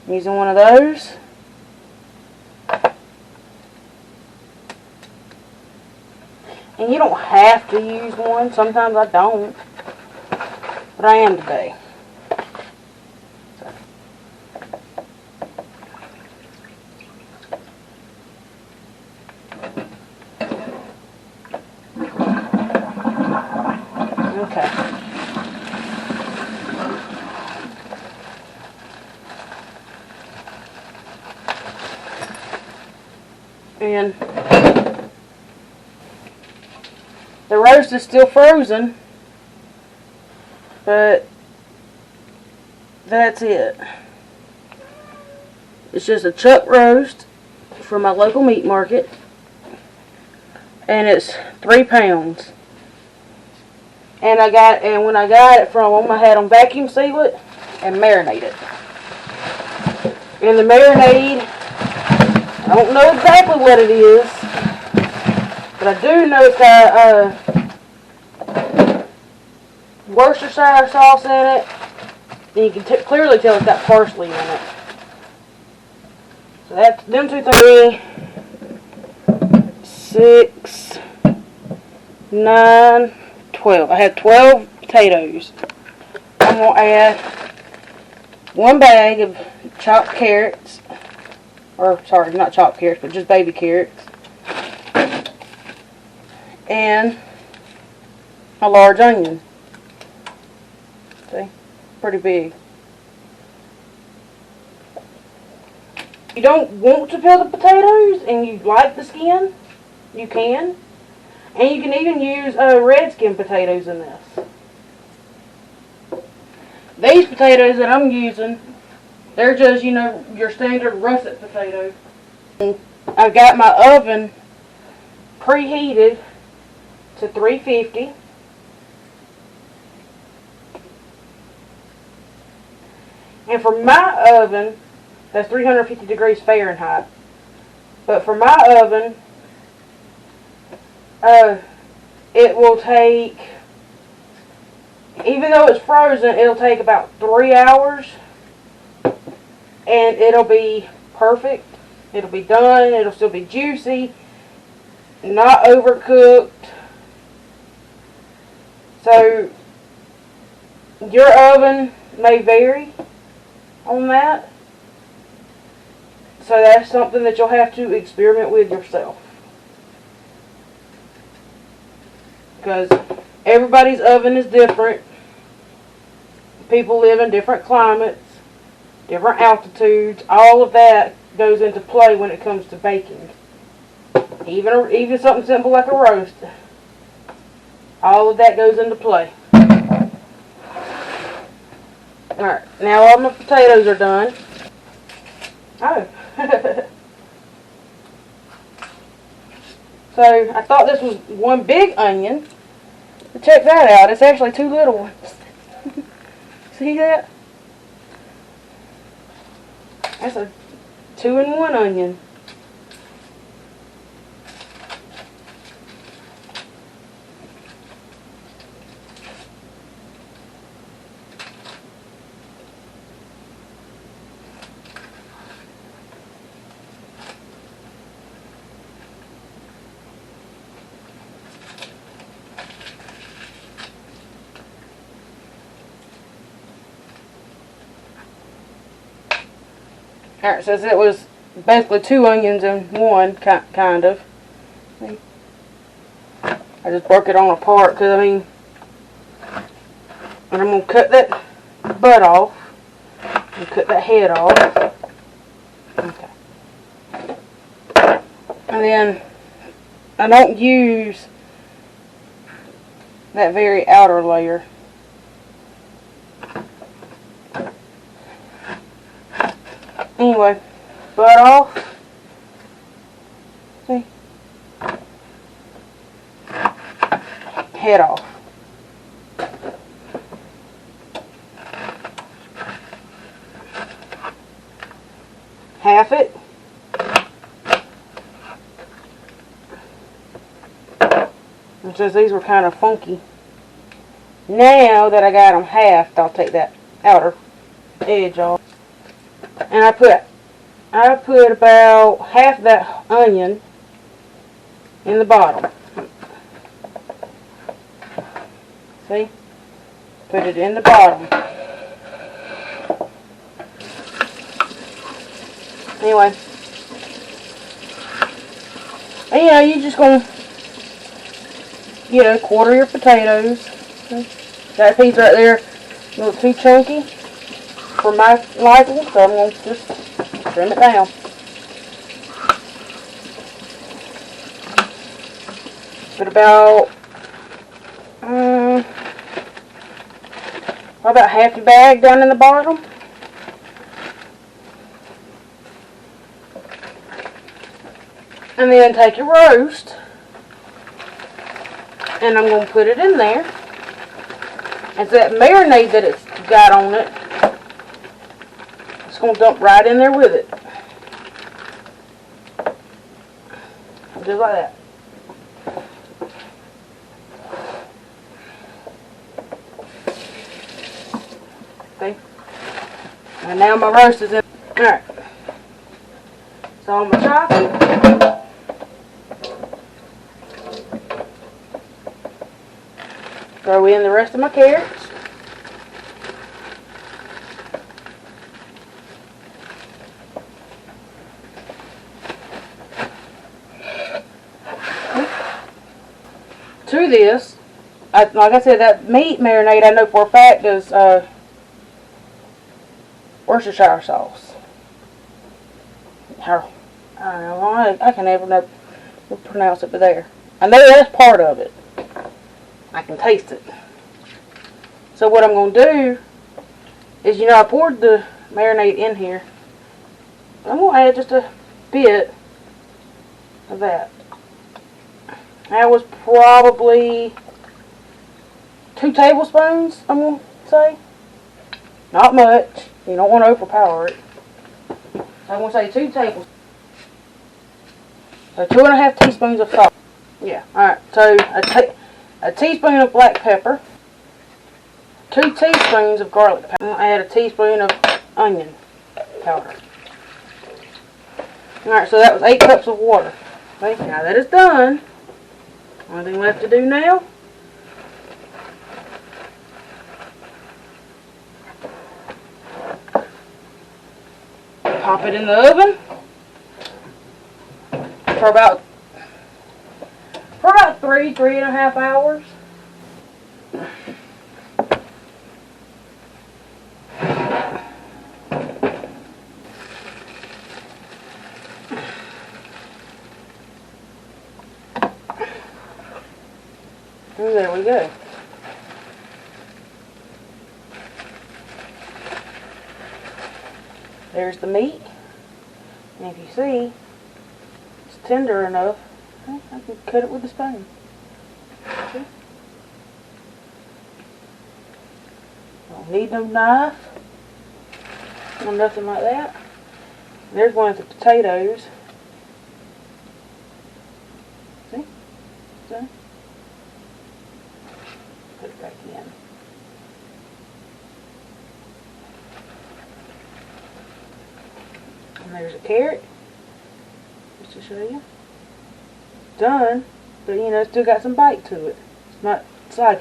I'm using one of those. And you don't have to use one. Sometimes I don't. But I am today. Okay. And the roast is still frozen, but that's it. It's just a chuck roast from my local meat market, and it's 3 pounds. And when I got it from them, I had them vacuum seal it and marinate it. And the marinade, I don't know exactly what it is, but I do know it's got Worcestershire sauce in it, and you can clearly tell it's got parsley in it. So that's them 2 things. 6, 9, 12. I had 12 potatoes. I'm going to add 1 bag of chopped carrots. Or, sorry, not chopped carrots, but just baby carrots. And a large onion. See? Pretty big. If you don't want to peel the potatoes and you like the skin, you can. And you can even use red skin potatoes in this. These potatoes that I'm using, they're just, your standard russet potatoes. I've got my oven preheated to 350. And for my oven, that's 350 degrees Fahrenheit. But for my oven, it will take, even though it's frozen, it'll take about 3 hours. And it'll be perfect. It'll be done. It'll still be juicy. Not overcooked. So, your oven may vary on that. So that's something that you'll have to experiment with yourself. Because everybody's oven is different. People live in different climates, different altitudes. All of that goes into play when it comes to baking. Even something simple like a roast. All of that goes into play. Alright, now all my potatoes are done. Oh. So, I thought this was 1 big onion. But check that out. It's actually 2 little ones. See that? That's a 2-in-1 onion. Alright, so it was basically 2 onions in one, kind of. See? I just broke it on apart because, and I'm going to cut that butt off and cut that head off. Okay. And then I don't use that very outer layer. Anyway, butt off. See? Head off. Half it. It says these were kind of funky. Now that I got them halved, I'll take that outer edge off. And I put about half that onion in the bottom. See? Put it in the bottom. Anyway. And you're just going to, quarter your potatoes. That piece right there, a little too chunky for my liking, so I'm going to just trim it down. Put about half your bag down in the bottom. And then take your roast, and I'm going to put it in there. And so that marinade that it's got on it, it's going to dump right in there with it. Just like that. See? And now my roast is in. Alright. So on my chopping, throw in the rest of my carrots. To this, like I said, that meat marinade I know for a fact is Worcestershire sauce. I don't know, I can never pronounce it, but there. I know that's part of it. I can taste it. So what I'm going to do is, I poured the marinade in here. I'm going to add just a bit of that. That was probably 2 tablespoons, I'm going to say. Not much. You don't want to overpower it. So I'm going to say 2 tablespoons. So 2.5 teaspoons of salt. Yeah, alright. So a teaspoon of black pepper. 2 teaspoons of garlic powder. I'm going to add a teaspoon of onion powder. Alright, so that was 8 cups of water. Okay, now that it's done, only thing left to do now pop it in the oven for about 3.5 hours. And there we go. There's the meat. And if you see, it's tender enough, I can cut it with a spoon. See? Don't need no knife or nothing like that. There's one of the potatoes. See? See? Put it back in. And there's a carrot, just to show you. Done, but still got some bite to it. It's not soggy.